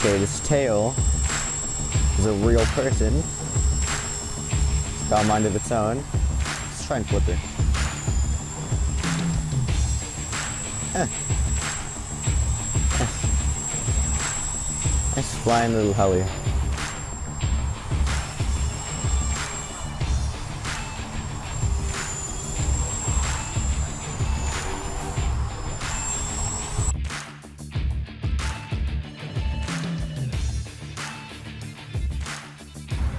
Okay, this tail is a real person. It's got a mind of its own. Let's try and flip her. Nice flying little heli.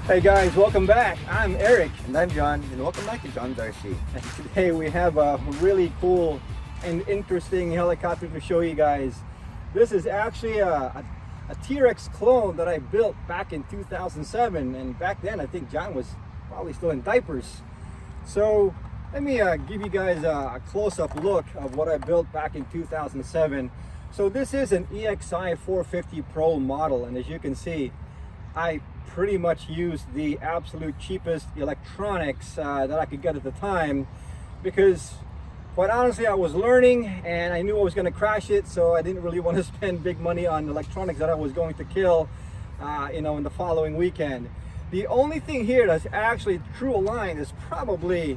Hey guys, welcome back. I'm Eric. And I'm John, and welcome back to John's RC. And today we have a really cool and interesting helicopter to show you guys. This is actually a T-Rex clone that I built back in 2007, and back then I think John was probably still in diapers. So let me give you guys a close-up look of what I built back in 2007. So this is an EXI 450 Pro model, and as you can see, I pretty much used the absolute cheapest electronics that I could get at the time, because quite honestly I was learning and I knew I was going to crash it, so I didn't really want to spend big money on electronics that I was going to kill in the following weekend. The only thing here that's actually true aligned is probably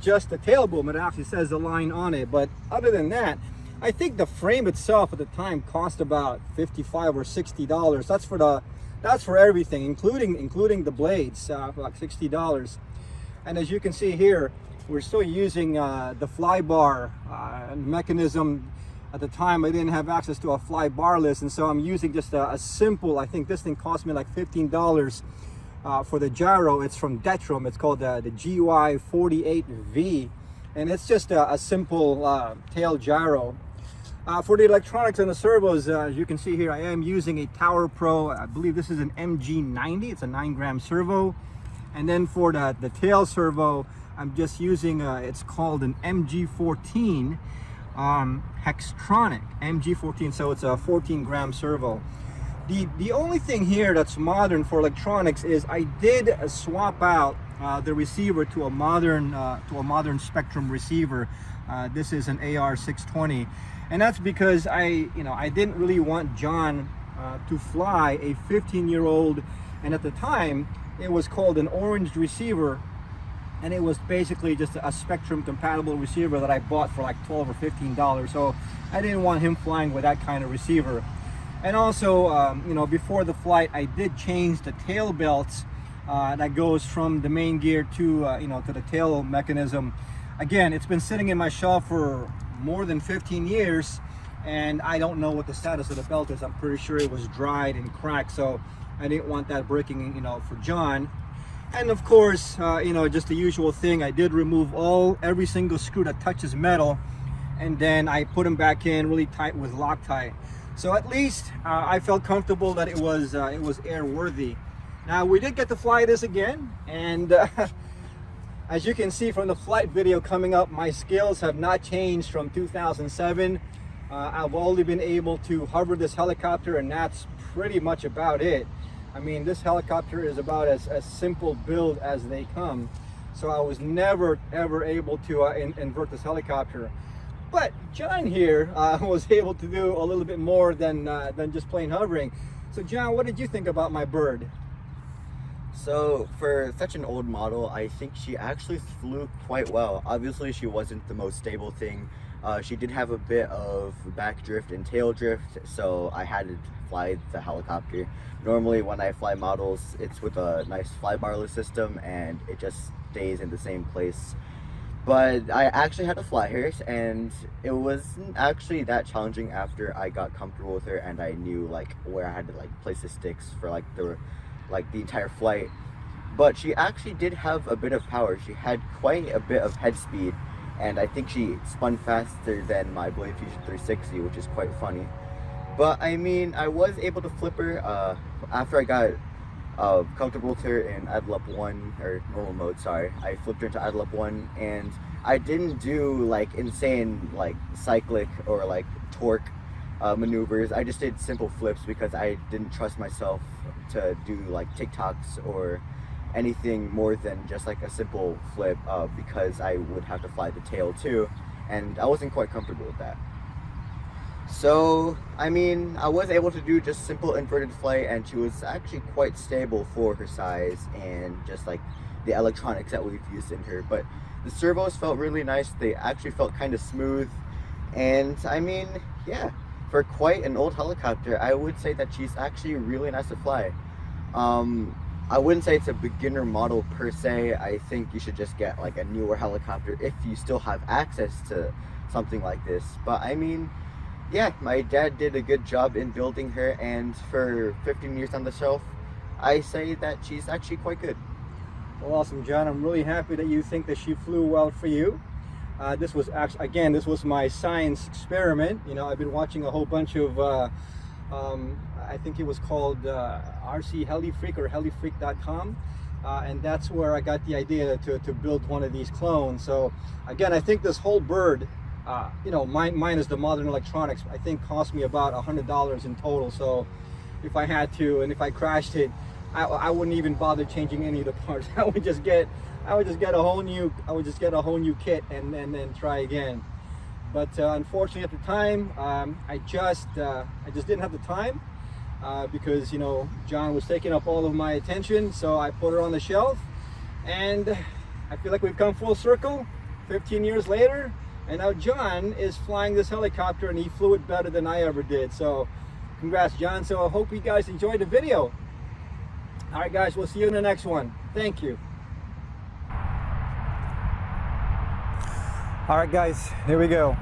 just the tail boom. It actually says the line on it, but other than that, I think the frame itself at the time cost about $55 or $60. That's for everything, including the blades, for like $60. And as you can see here, we're still using the fly bar mechanism. At the time, I didn't have access to a fly barless, and so I'm using just a simple, I think this thing cost me like $15 for the gyro. It's from Detrum. It's called the GY 48V, and it's just a simple tail gyro. For the electronics and the servos, as you can see here, I am using a Tower Pro. I believe this is an MG90. It's a 9-gram servo. And then for the tail servo, I'm just using, it's called an MG14 Hextronic. MG14, so it's a 14-gram servo. The only thing here that's modern for electronics is I did swap out the receiver to a modern Spectrum receiver. This is an AR620. And that's because I didn't really want John to fly a 15-year-old, and at the time it was called an Orange receiver, and it was basically just a Spectrum compatible receiver that I bought for like $12 or $15. So I didn't want him flying with that kind of receiver. And also, before the flight, I did change the tail belts that goes from the main gear to to the tail mechanism. Again, it's been sitting in my shop for more than 15 years, and I don't know what the status of the belt is. I'm pretty sure it was dried and cracked, so I didn't want that breaking, for John. And of course, just the usual thing, I did remove every single screw that touches metal, and then I put them back in really tight with Loctite. So at least I felt comfortable that it was airworthy. Now we did get to fly this again, and as you can see from the flight video coming up, my skills have not changed from 2007. I've only been able to hover this helicopter, and that's pretty much about it. I mean, this helicopter is about as simple build as they come. So I was never ever able to invert this helicopter. But John here was able to do a little bit more than just plain hovering. So John, what did you think about my bird? So for such an old model, I think she actually flew quite well. Obviously, she wasn't the most stable thing. She did have a bit of back drift and tail drift, so I had to fly the helicopter. Normally when I fly models, it's with a nice fly barless system and it just stays in the same place. But I actually had to fly her, and it wasn't actually that challenging after I got comfortable with her and I knew like where I had to like place the sticks for like the entire flight. But she actually did have a bit of power. She had quite a bit of head speed, and I think she spun faster than my Blade Fusion 360, which is quite funny. But I mean, I was able to flip her after I got comfortable with her in idle up 1, or normal mode, sorry. I flipped her into idle up 1, and I didn't do like insane like cyclic or like torque maneuvers. I just did simple flips because I didn't trust myself to do like TikToks or anything more than just like a simple flip, because I would have to fly the tail too, and I wasn't quite comfortable with that. So, I mean, I was able to do just simple inverted flight, and she was actually quite stable for her size and just like the electronics that we've used in her. But the servos felt really nice. They actually felt kind of smooth. And I mean, yeah, for quite an old helicopter, I would say that she's actually really nice to fly. I wouldn't say it's a beginner model per se. I think you should just get like a newer helicopter if you still have access to something like this. But I mean, yeah, my dad did a good job in building her, and for 15 years on the shelf, I say that she's actually quite good. Well, awesome, John. I'm really happy that you think that she flew well for you. This was actually, again, this was my science experiment. You know, I've been watching a whole bunch of, I think it was called RC Heli Freak or helifreak.com. And that's where I got the idea to build one of these clones. So again, I think this whole bird, you know, minus the modern electronics, I think cost me about $100 in total. So if I had to, and if I crashed it, I wouldn't even bother changing any of the parts. I would just get a whole new kit and then try again. But unfortunately at the time, I just didn't have the time because, you know, John was taking up all of my attention. So I put her on the shelf, and I feel like we've come full circle 15 years later. And now John is flying this helicopter, and he flew it better than I ever did. So congrats, John. So I hope you guys enjoyed the video. All right, guys, we'll see you in the next one. Thank you. All right, guys, here we go.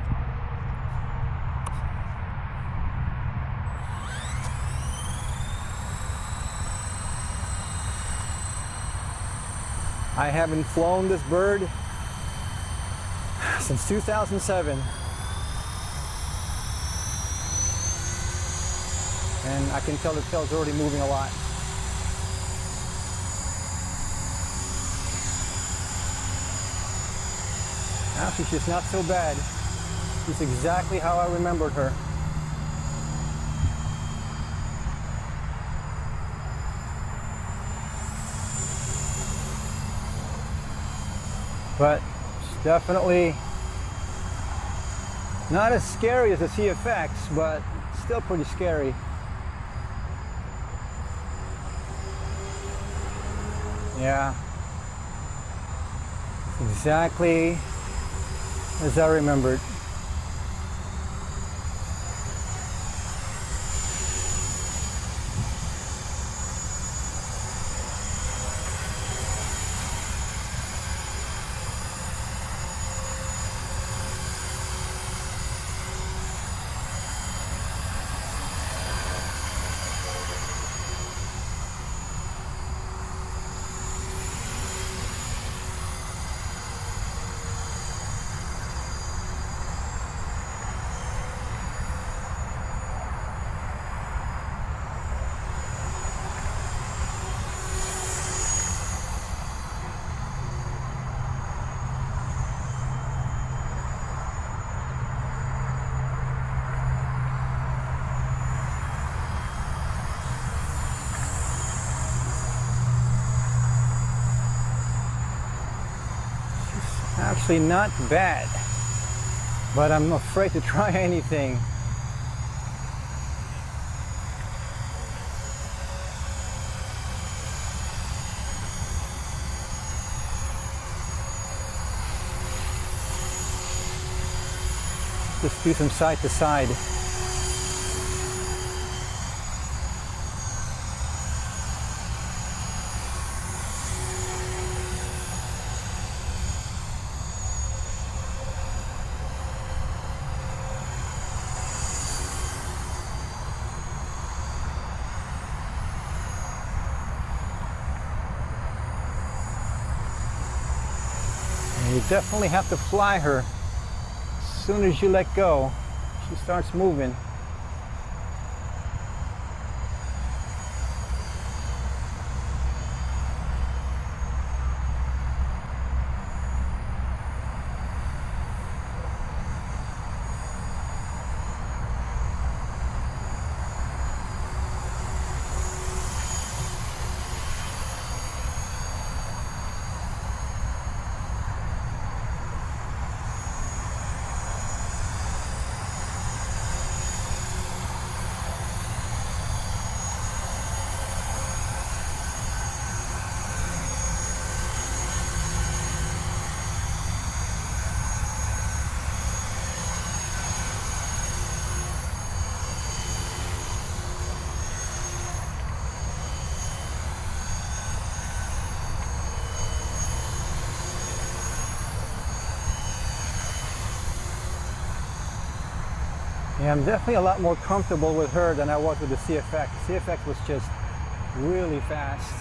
I haven't flown this bird since 2007. And I can tell the tail's already moving a lot. Actually, she's not so bad. She's exactly how I remembered her. But it's definitely not as scary as the CFX, but still pretty scary. Yeah. Exactly as I remembered. Actually not bad, but I'm afraid to try anything. Just do some side to side. You definitely have to fly her. As soon as you let go, she starts moving. Yeah, I'm definitely a lot more comfortable with her than I was with the CFX. CFX was just really fast.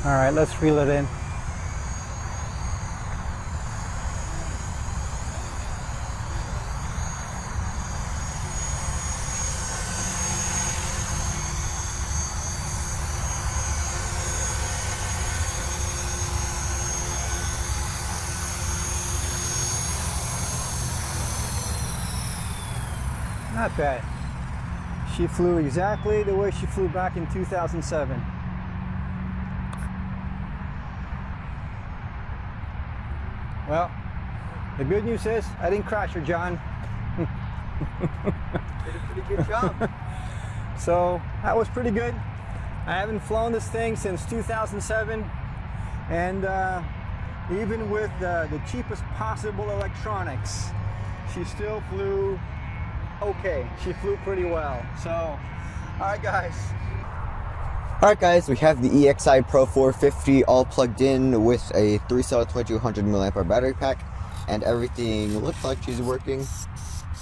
All right, let's reel it in. Not bad. She flew exactly the way she flew back in 2007. Well, the good news is I didn't crash her, John. Did a pretty good job. So that was pretty good. I haven't flown this thing since 2007, and even with the cheapest possible electronics, she still flew okay. She flew pretty well. So, all right, guys. Alright guys, we have the EXI Pro 450 all plugged in with a 3-cell 2200 mAh battery pack, and everything looks like she's working.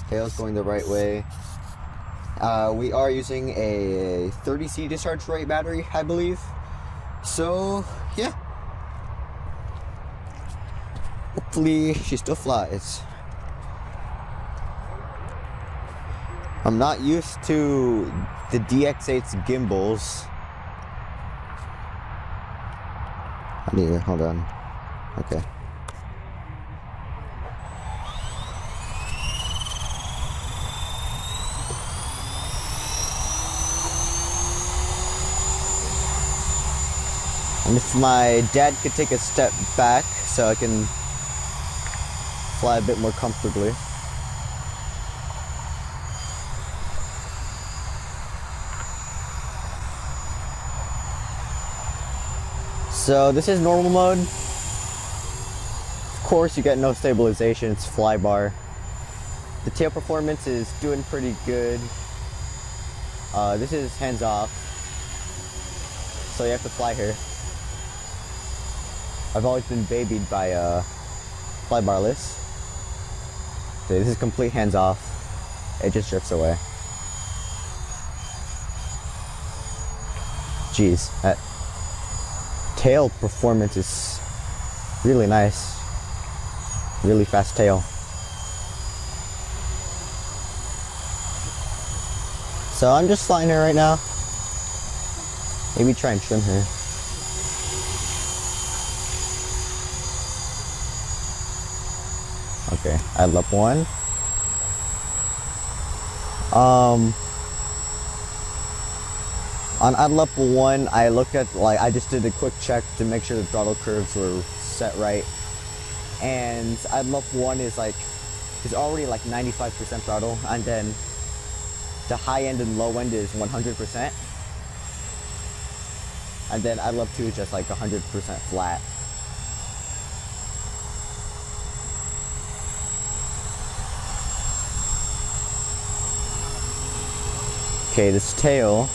Tail's going the right way. We are using a 30C discharge rate battery, I believe. So, yeah. Hopefully she still flies. I'm not used to the DX8's gimbals. Hold on. Okay. And if my dad could take a step back so I can fly a bit more comfortably. So this is normal mode. Of course you get no stabilization, it's flybar. The tail performance is doing pretty good. This is hands off, so you have to fly here. I've always been babied by flybarless. So this is complete hands off. It just drifts away. Jeez, that tail performance is really nice. Really fast tail. So I'm just flying her right now. Maybe try and trim her. Okay, I love one. On Adlep 1, I looked at, I just did a quick check to make sure the throttle curves were set right. And Adlep 1 is already 95% throttle, and then the high end and low end is 100%. And then Adlep 2 is just 100% flat. Okay, this tail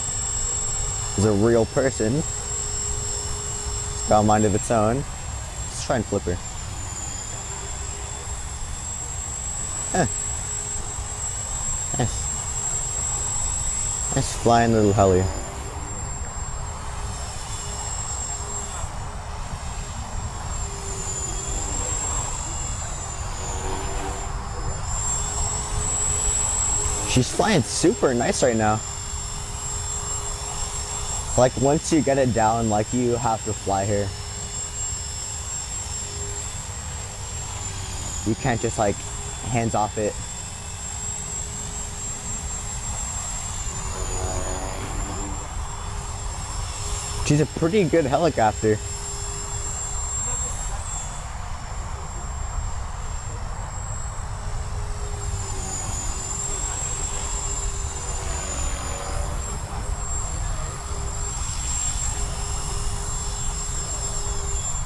is a real person. It's got a mind of its own. Let's try and flip her. Nice. Nice flying little heli. She's flying super nice right now. Once you get it down, you have to fly her. You can't just hands off it. She's a pretty good helicopter.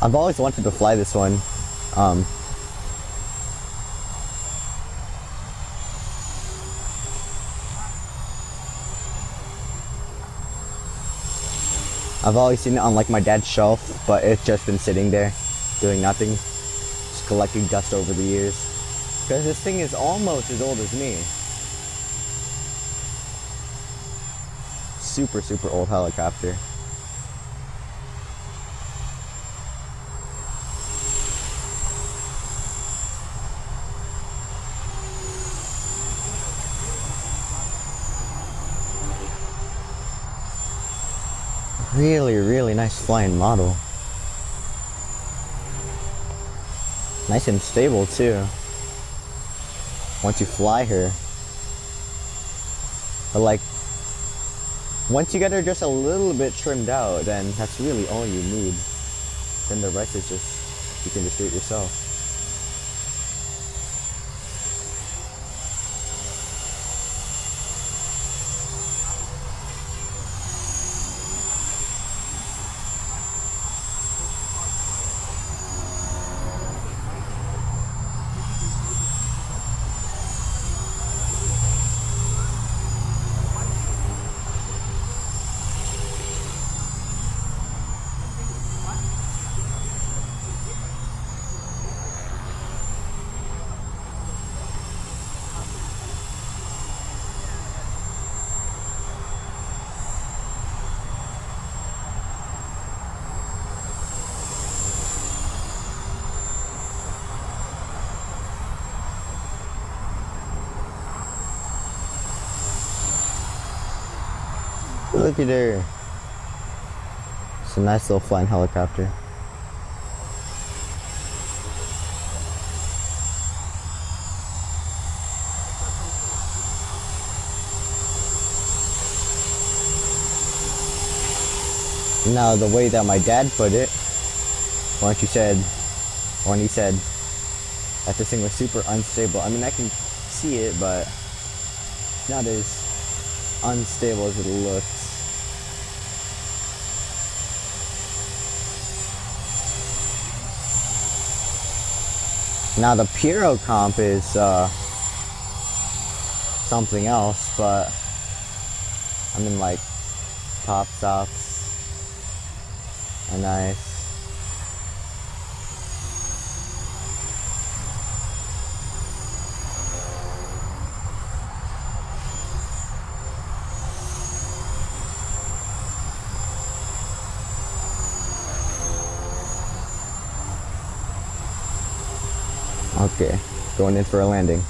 I've always wanted to fly this one. I've always seen it on like my dad's shelf, but it's just been sitting there doing nothing, just collecting dust over the years. Because this thing is almost as old as me. Super, super old helicopter. Really, really nice flying model. Nice and stable too. Once you fly her. But like, once you get her just a little bit trimmed out, then that's really all you need. Then the rest is just, you can just do it yourself. Look at her. It's a nice little flying helicopter. Now the way that my dad put it, when he said that this thing was super unstable. I mean, I can see it, but not as unstable as it looks. Now the Puro comp is something else, but I mean, like, top stops are nice. Okay, going in for a landing.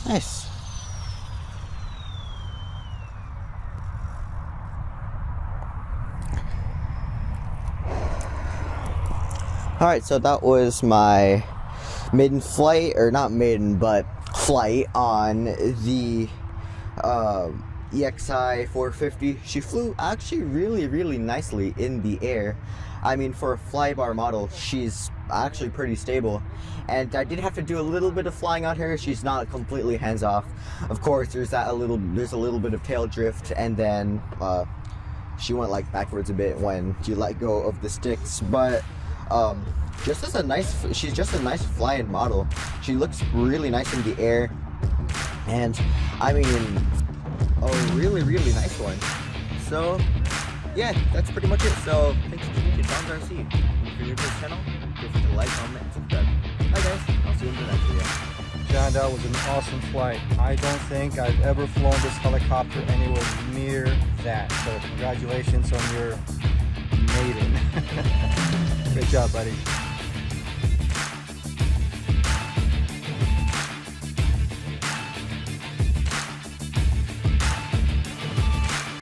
Nice. Alright, so that was my maiden flight, or not maiden, but flight on the EXI 450. She flew actually really nicely in the air. I mean, for a flybar model, she's actually pretty stable. And I did have to do a little bit of flying on her. She's not completely hands-off. Of course, there's a little bit of tail drift, and then she went like backwards a bit when she let go of the sticks. But she's just a nice flying model. She looks really nice in the air, and I mean, a really nice one. So yeah, that's pretty much it. So thanks for tuning in to John's RC. If you're new to this channel, feel free to like, comment, and subscribe. Bye guys, I'll see you in the next video. John, that was an awesome flight. I don't think I've ever flown this helicopter anywhere near that. So congratulations on your maiden. Great job, buddy.